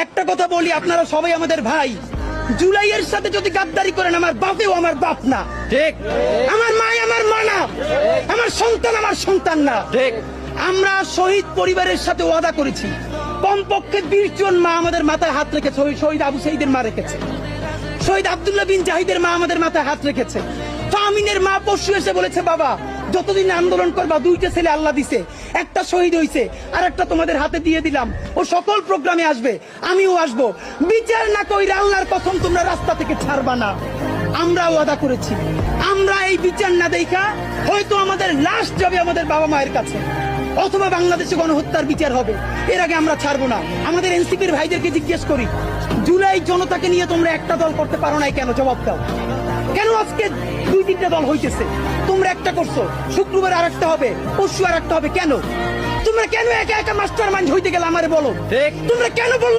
একটা কথা বলি, আপনারা সবাই আমাদের ভাই। জুলাইয়ের সাথে যদি গাদ্দারি করেন, আমার বাপেও আমার বাপ না, ঠিক। আমার মা আমার মা না, আমার সন্তান আমার সন্তান না, ঠিক। আমরা শহীদ পরিবারের সাথে ওয়াদা করেছি, কমপক্ষে 20 জন মা আমাদের মাথায় হাত রেখেছে। শহীদ আবু সাঈদের মা রেখেছে, শহীদ আব্দুল্লাহ বিন জাহিদের মা আমাদের মাথায় হাত রেখেছে। ফামিনের মা পরশু এসে বলেছে, বাবা যতদিন আন্দোলন করবা, 2টা ছেলে আল্লাহ দিছে, একটা শহীদ হইছে আর একটা তোমাদের হাতে দিয়ে দিলাম, ও সকল প্রোগ্রামে আসবে, আমিও আসবো। বিচার না কইরা আল্লাহর কসম তোমরা রাস্তা থেকে ছাড়বা না। আমরা ওয়াদা করেছি, আমরা এই বিচার না দেখা হয়তো আমাদের লাশ যাবে আমাদের বাবা মায়ের কাছে, অথবা বাংলাদেশে গণহত্যার বিচার হবে। এর আগে আমরা ছাড়বো না। আমাদের এনসিপির ভাইদেরকে জিজ্ঞেস করি, জুলাই জনতাকে নিয়ে তোমরা একটা দল করতে পারো নাই কেন? জবাব দাও। কেন আজকে 2-3টা দল হইতেছে? তোমরা একটা করছো, শুক্রবার আর একটা হবে, পরশু আর একটা হবে। কেন তোমরা কেন একা একা মাস্টার মাইন্ড হইতে গেলে আমারে বলো। ঠিক। তোমরা কেন বলো